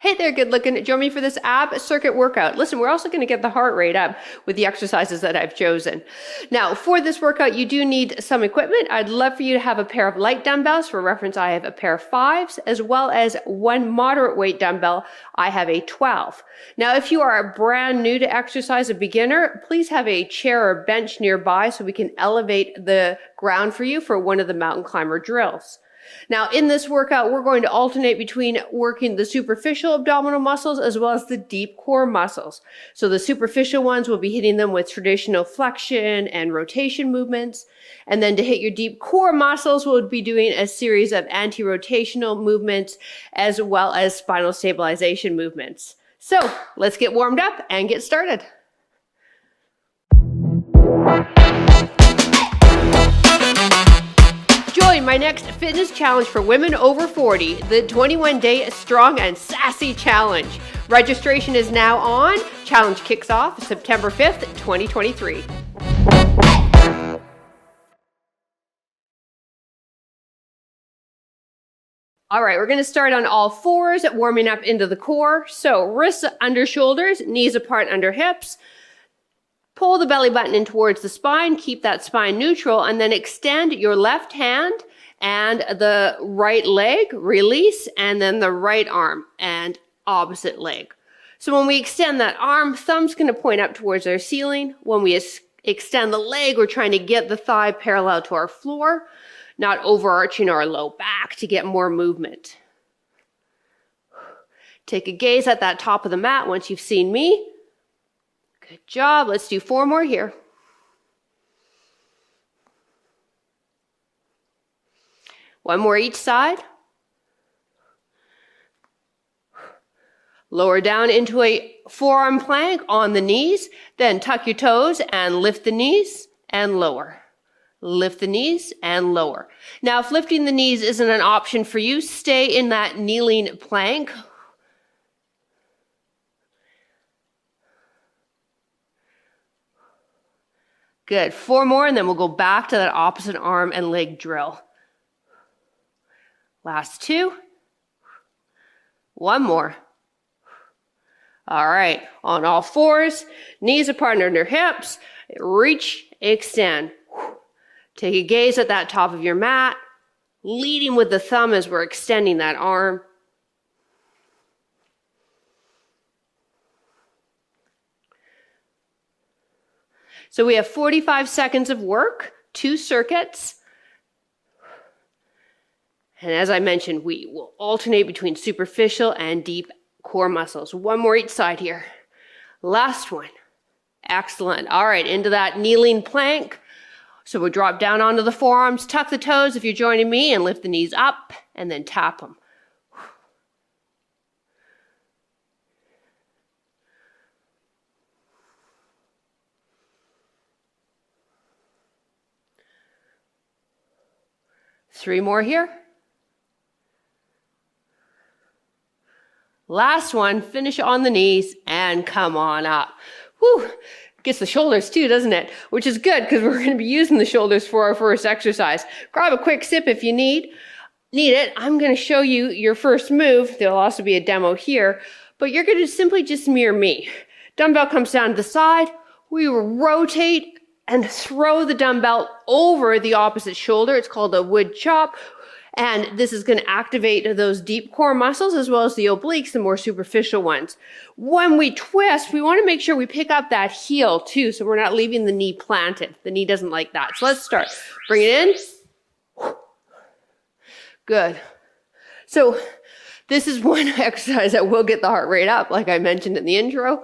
Hey there, good looking. Join me for this ab circuit workout. Listen, we're also going to get the heart rate up with the exercises that I've chosen. Now, for this workout, you do need some equipment. I'd love for you to have a pair of light dumbbells. For reference, I have a pair of 5s, as well as one moderate weight dumbbell. I have a 12. Now, if you are brand new to exercise, a beginner, please have a chair or bench nearby so we can elevate the ground for you for one of the mountain climber drills. Now, in this workout, we're going to alternate between working the superficial abdominal muscles as well as the deep core muscles. So the superficial ones, we'll be hitting them with traditional flexion and rotation movements. And then to hit your deep core muscles, we'll be doing a series of anti-rotational movements as well as spinal stabilization movements. So let's get warmed up and get started. Join my next fitness challenge for women over 40, the 21-day Strong and Sassy Challenge. Registration is now on. Challenge kicks off September 5th, 2023. All right, we're going to start on all fours, warming up into the core. So wrists under shoulders, knees apart under hips. Pull the belly button in towards the spine, keep that spine neutral, and then extend your left hand and the right leg, release, and then the right arm and opposite leg. So when we extend that arm, thumb's going to point up towards our ceiling. When we extend the leg, we're trying to get the thigh parallel to our floor, not overarching our low back to get more movement. Take a gaze at that top of the mat once you've seen me. Good job. Let's do 4 more here. One more each side. Lower down into a forearm plank on the knees. Then tuck your toes and lift the knees and lower. Lift the knees and lower. Now, if lifting the knees isn't an option for you, stay in that kneeling plank. Good. 4 more, and then we'll go back to that opposite arm and leg drill. Last 2. 1 more. All right. On all fours, knees apart under hips. Reach, extend. Take a gaze at that top of your mat, leading with the thumb as we're extending that arm. So we have 45 seconds of work, 2 circuits. And as I mentioned, we will alternate between superficial and deep core muscles. 1 more each side here. Last one. Excellent. All right, into that kneeling plank. So we'll drop down onto the forearms, tuck the toes if you're joining me, and lift the knees up, and then tap them. Three more here. Last one, finish on the knees and come on up. Whew, gets the shoulders too, doesn't it? Which is good because we're going to be using the shoulders for our first exercise. Grab a quick sip if you need it. I'm going to show you your first move. There'll also be a demo here, but you're going to simply just mirror me. Dumbbell comes down to the side. We will rotate and throw the dumbbell over the opposite shoulder. It's called a woodchop. And this is going to activate those deep core muscles as well as the obliques, the more superficial ones. When we twist, we want to make sure we pick up that heel too, so we're not leaving the knee planted. The knee doesn't like that. So let's start. Bring it in. Good. So this is one exercise that will get the heart rate up, like I mentioned in the intro.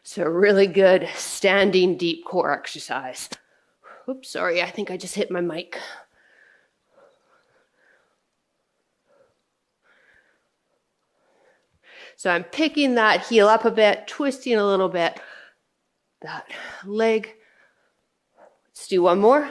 So really good standing deep core exercise. Oops, sorry, I think I just hit my mic. So I'm picking that heel up a bit, twisting a little bit. That leg. Let's do one more.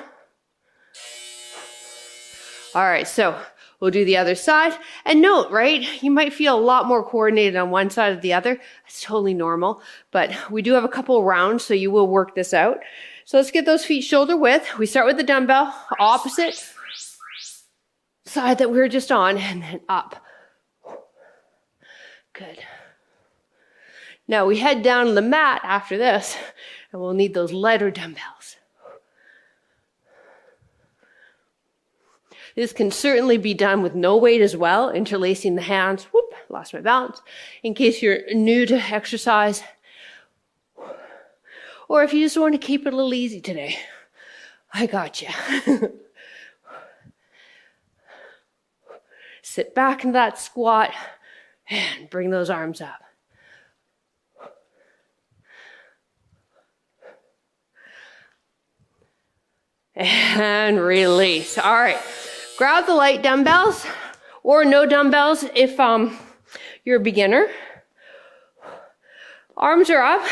All right, so We'll do the other side. And note, right, you might feel a lot more coordinated on one side or the other. That's totally normal. But we do have a couple of rounds, so you will work this out. So let's get those feet shoulder width. We start with the dumbbell, opposite side that we were just on, and then up. Good. Now we head down to the mat after this, and we'll need those lighter dumbbells. This can certainly be done with no weight as well, interlacing the hands. Whoop, lost my balance. In case you're new to exercise, or if you just want to keep it a little easy today, I got you. Sit back in that squat and bring those arms up. And release. All right. Grab the light dumbbells or no dumbbells if you're a beginner. Arms are up.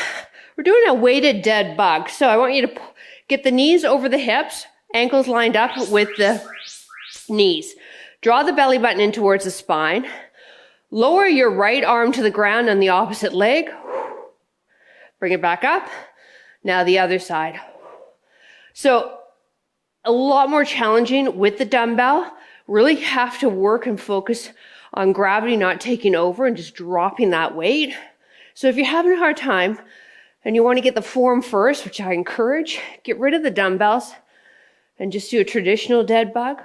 We're doing a weighted dead bug. So I want you to get the knees over the hips, ankles lined up with the knees. Draw the belly button in towards the spine. Lower your right arm to the ground on the opposite leg. Bring it back up. Now the other side. So a lot more challenging with the dumbbell. Really have to work and focus on gravity not taking over and just dropping that weight. So if you're having a hard time and you want to get the form first, which I encourage, get rid of the dumbbells and just do a traditional dead bug.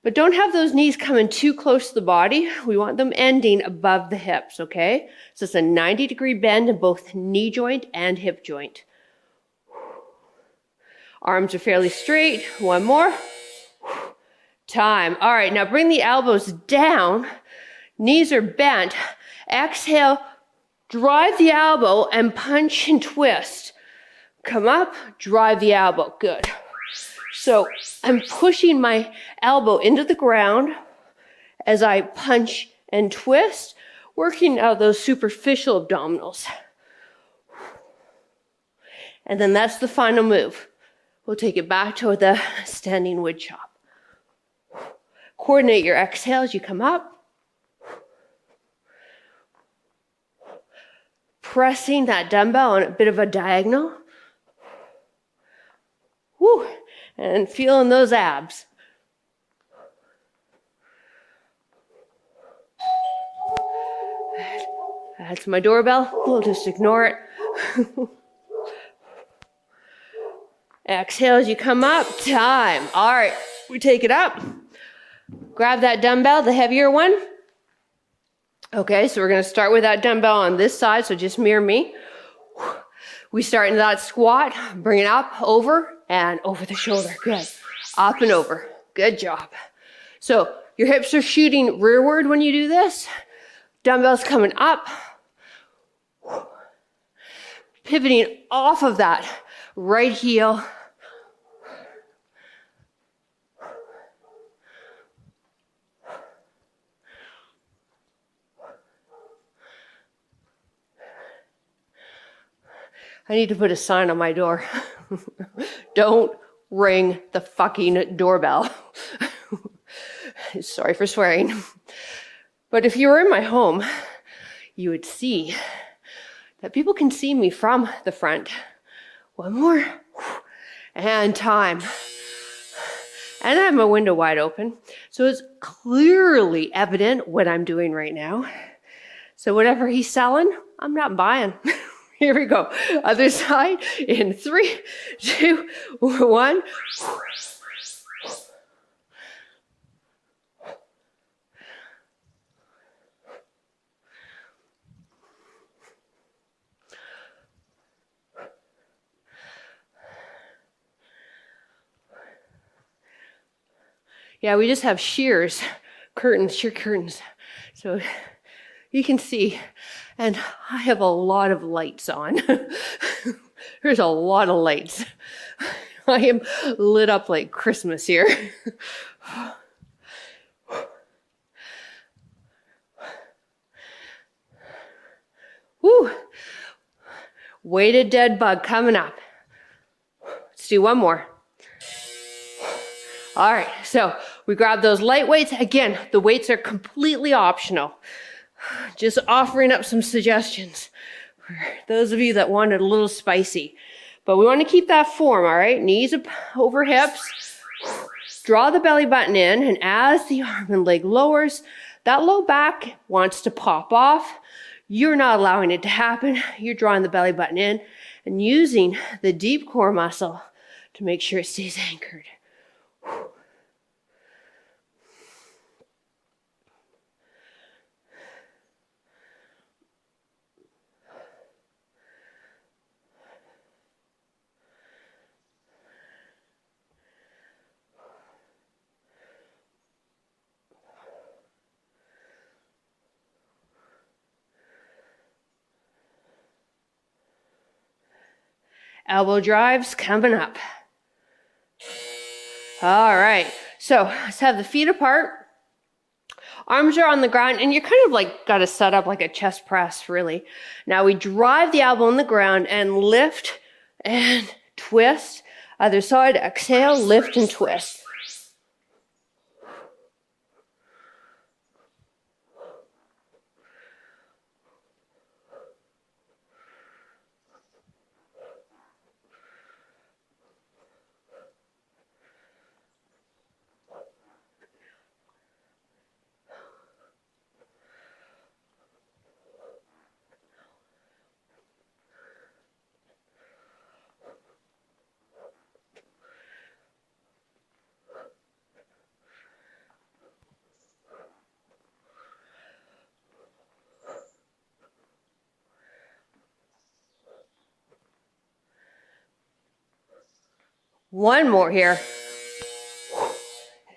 But don't have those knees coming too close to the body. We want them ending above the hips, okay? So it's a 90-degree bend in both knee joint and hip joint. Arms are fairly straight. One more. Time. All right, now bring the elbows down. Knees are bent. Exhale, drive the elbow and punch and twist. Come up, drive the elbow. Good. So I'm pushing my elbow into the ground as I punch and twist, working out those superficial abdominals. And then that's the final move. We'll take it back to the standing wood chop. Coordinate your exhale as you come up. Pressing that dumbbell on a bit of a diagonal. Woo. And feeling those abs. That's my doorbell. We'll just ignore it. Exhale as you come up. Time. All right. We take it up. Grab that dumbbell, the heavier one. Okay, so we're going to start with that dumbbell on this side, so just mirror me. We start in that squat. Bring it up, over, and over the shoulder. Good. Up and over. Good job. So your hips are shooting rearward when you do this. Dumbbells coming up. Pivoting off of that right heel. I need to put a sign on my door. Don't ring the fucking doorbell. Sorry for swearing. But if you were in my home, you would see that people can see me from the front. One more. And time. And I have my window wide open. So it's clearly evident what I'm doing right now. So whatever he's selling, I'm not buying. Here we go. Other side in 3, 2, 1. Yeah, we just have sheer curtains. So you can see, and I have a lot of lights on. There's a lot of lights. I am lit up like Christmas here. Woo! Weighted dead bug coming up. Let's do one more. All right, so we grab those light weights. Again, the weights are completely optional. Just offering up some suggestions for those of you that want it a little spicy. But we want to keep that form, all right? Knees over hips. Draw the belly button in, and as the arm and leg lowers, that low back wants to pop off. You're not allowing it to happen. You're drawing the belly button in and using the deep core muscle to make sure it stays anchored. Elbow drives coming up. All right, so let's have the feet apart. Arms are on the ground, and you're kind of like got to set up like a chest press, really. Now we drive the elbow on the ground and lift and twist. Other side, exhale, lift and twist. One more here.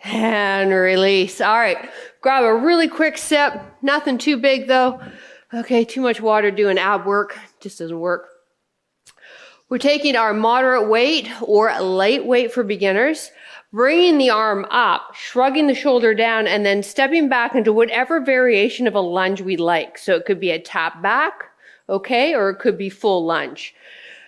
And release. All right, grab a really quick sip. Nothing too big though. Okay, too much water doing ab work just doesn't work. We're taking our moderate weight or light weight for beginners, bringing the arm up, shrugging the shoulder down, and then stepping back into whatever variation of a lunge we like. So it could be a tap back, okay, or it could be full lunge.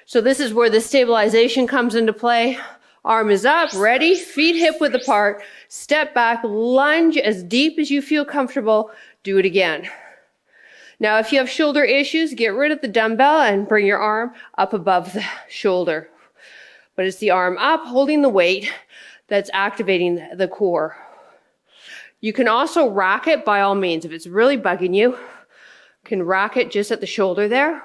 So this is where the stabilization comes into play. Arm is up, ready, feet hip width apart, step back, lunge as deep as you feel comfortable, do it again. Now, if you have shoulder issues, get rid of the dumbbell and bring your arm up above the shoulder. But it's the arm up, holding the weight, that's activating the core. You can also rack it by all means. If it's really bugging you, you can rack it just at the shoulder there.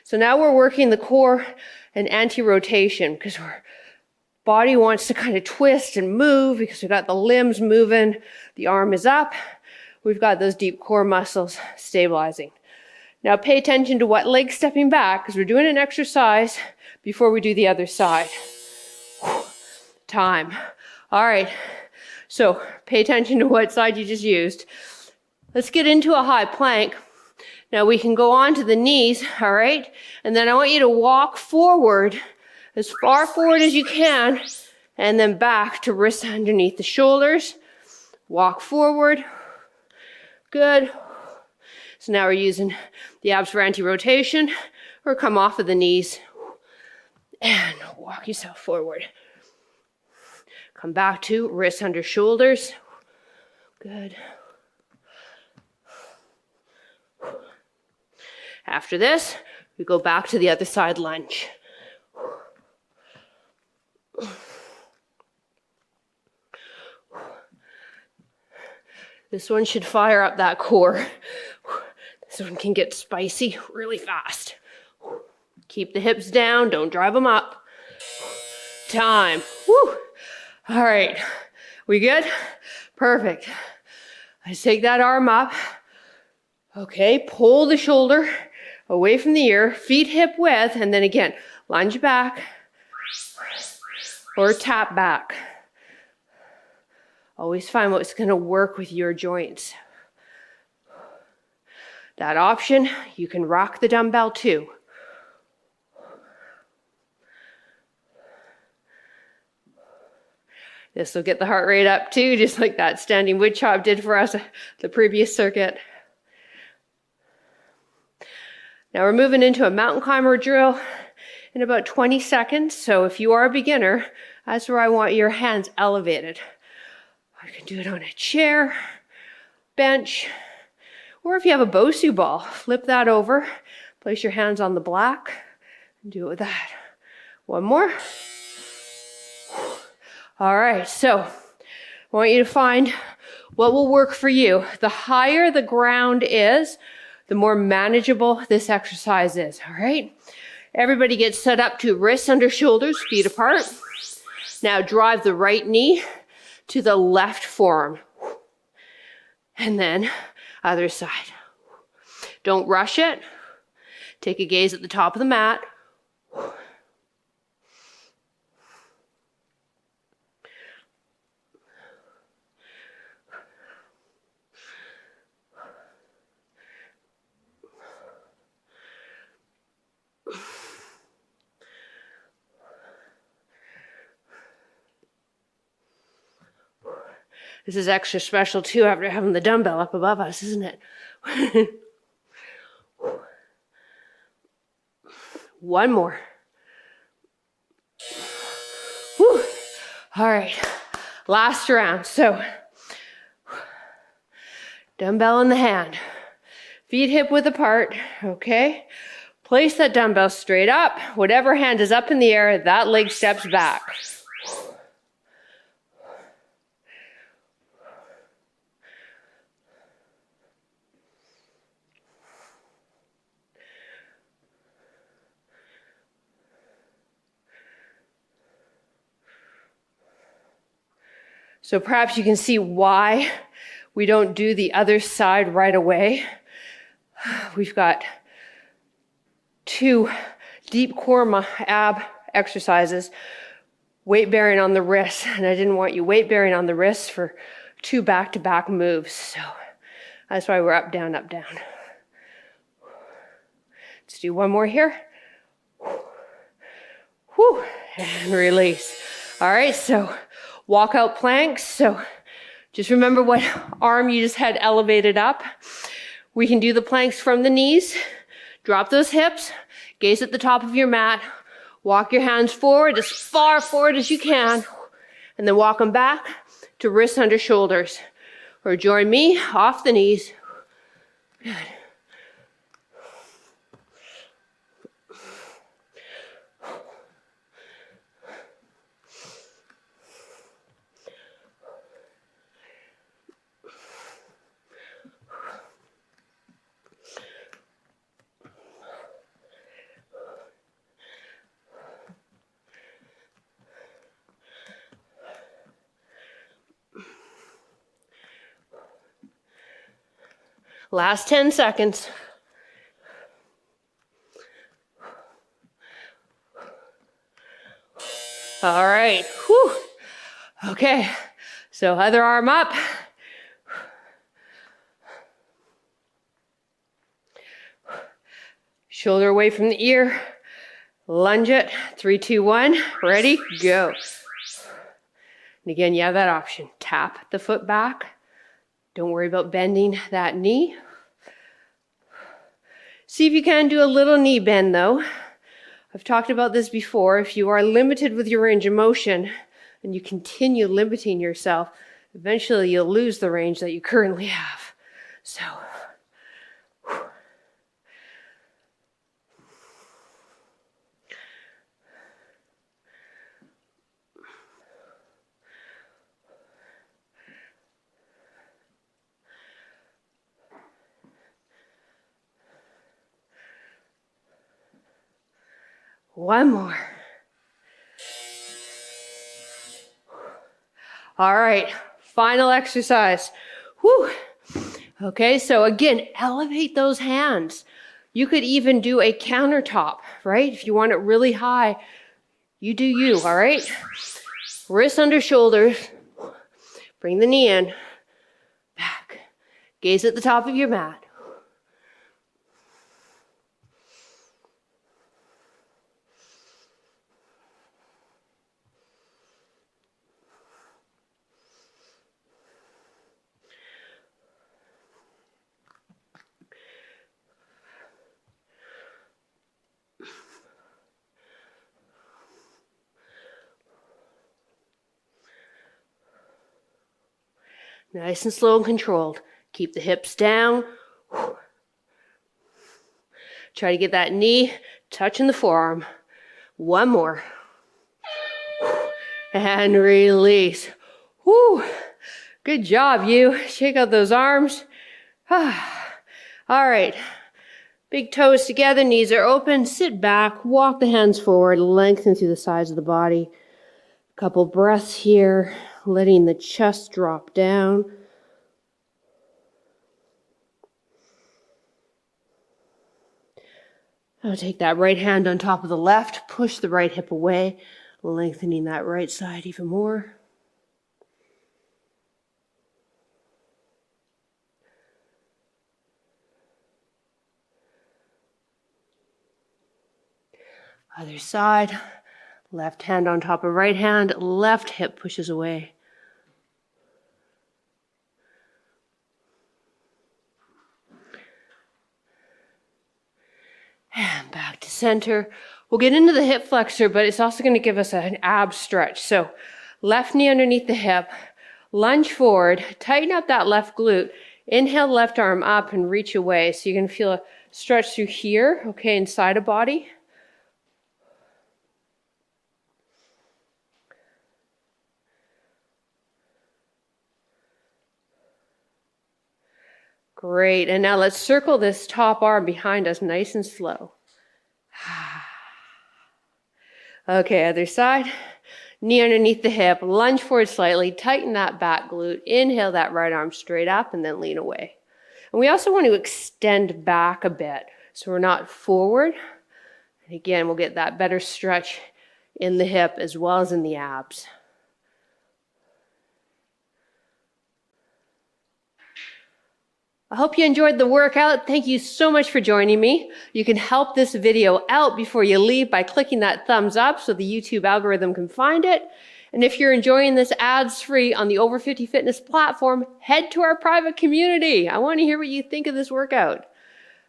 So now we're working the core and anti-rotation because our body wants to kind of twist and move because we've got the limbs moving. The arm is up. We've got those deep core muscles stabilizing. Now pay attention to what leg's stepping back because we're doing an exercise before we do the other side. Time. All right. So pay attention to what side you just used. Let's get into a high plank. Now we can go on to the knees, all right? And then I want you to walk forward, as far forward as you can, and then back to wrists underneath the shoulders. Walk forward. Good. So now we're using the abs for anti-rotation, or come off of the knees and walk yourself forward. Come back to wrists under shoulders. Good. After this, we go back to the other side lunge. This one should fire up that core. This one can get spicy really fast. Keep the hips down, don't drive them up. Time. Woo. All right, we good? Perfect. Let's take that arm up. Okay, pull the shoulder away from the ear, feet hip width, and then again, lunge back or tap back. Always find what's going to work with your joints. That option, you can rock the dumbbell too. This will get the heart rate up too, just like that standing woodchop did for us the previous circuit. Now we're moving into a mountain climber drill in about 20 seconds. So if you are a beginner, That's where I want your hands elevated. You can do it on a chair, bench, or if you have a Bosu ball, flip that over, place your hands on the black, and do it with that. One more. All right, so I want you to find what will work for you. The higher the ground is, the more manageable this exercise is, all right? Everybody gets set up to wrists under shoulders, feet apart. Now drive the right knee to the left forearm. And then other side. Don't rush it. Take a gaze at the top of the mat. This is extra special too after having the dumbbell up above us, isn't it? One more. Whew. All right, last round. So, dumbbell in the hand, feet hip width apart, okay? Place that dumbbell straight up. Whatever hand is up in the air, that leg steps back. So perhaps you can see why we don't do the other side right away. We've got 2 deep core ab exercises, weight bearing on the wrists, and I didn't want you weight bearing on the wrists for 2 back-to-back moves. So that's why we're up, down, up, down. Let's do one more here. Whew, and release. All right, so walkout planks. So just remember what arm you just had elevated up. We can do the planks from the knees. Drop those hips. Gaze at the top of your mat. Walk your hands forward as far forward as you can. And then walk them back to wrists under shoulders. Or join me off the knees. Good. Last 10 seconds. All right. Whew. Okay. So other arm up. Shoulder away from the ear. Lunge it. 3, 2, 1. Ready? Go. And again, you have that option. Tap the foot back. Don't worry about bending that knee. See if you can do a little knee bend though. I've talked about this before. If you are limited with your range of motion and you continue limiting yourself, eventually you'll lose the range that you currently have. So, one more. All right, final exercise. Whew. Okay, so again, elevate those hands. You could even do a countertop, right? If you want it really high, you do you, all right? Wrists under shoulders. Bring the knee in. Back. Gaze at the top of your mat. Nice and slow and controlled. Keep the hips down. Try to get that knee touching the forearm. One more. And release. Whew. Good job, you. Shake out those arms. All right. Big toes together, knees are open. Sit back, walk the hands forward, lengthen through the sides of the body. A couple breaths here, letting the chest drop down. Now take that right hand on top of the left, push the right hip away, lengthening that right side even more. Other side, left hand on top of right hand, left hip pushes away. And back to center. We'll get into the hip flexor, but it's also going to give us an ab stretch. So left knee underneath the hip, lunge forward, tighten up that left glute, inhale left arm up and reach away. So you're going to feel a stretch through here, okay, inside a body. Great, and now let's circle this top arm behind us nice and slow. Okay, other side. Knee underneath the hip, lunge forward slightly, tighten that back glute, inhale that right arm straight up and then lean away. And we also want to extend back a bit so we're not forward. And again, we'll get that better stretch in the hip as well as in the abs. I hope you enjoyed the workout. Thank you so much for joining me. You can help this video out before you leave by clicking that thumbs up so the YouTube algorithm can find it. And if you're enjoying this ads-free on the Over 50 Fitness platform, head to our private community. I want to hear what you think of this workout.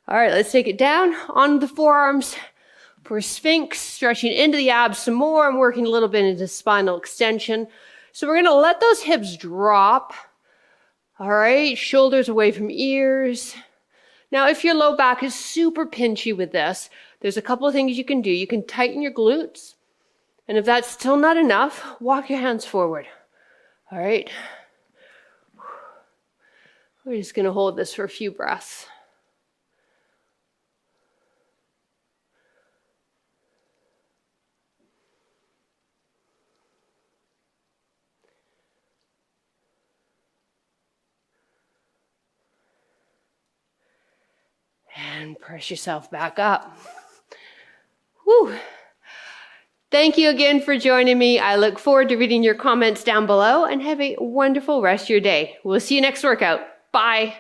All right, let's take it down on the forearms for Sphinx, stretching into the abs some more. I'm working a little bit into spinal extension. So we're going to let those hips drop. All right, shoulders away from ears. Now, if your low back is super pinchy with this, there's a couple of things you can do. You can tighten your glutes. And if that's still not enough, walk your hands forward. All right. We're just going to hold this for a few breaths. And press yourself back up. Whew. Thank you again for joining me. I look forward to reading your comments down below and have a wonderful rest of your day. We'll see you next workout. Bye.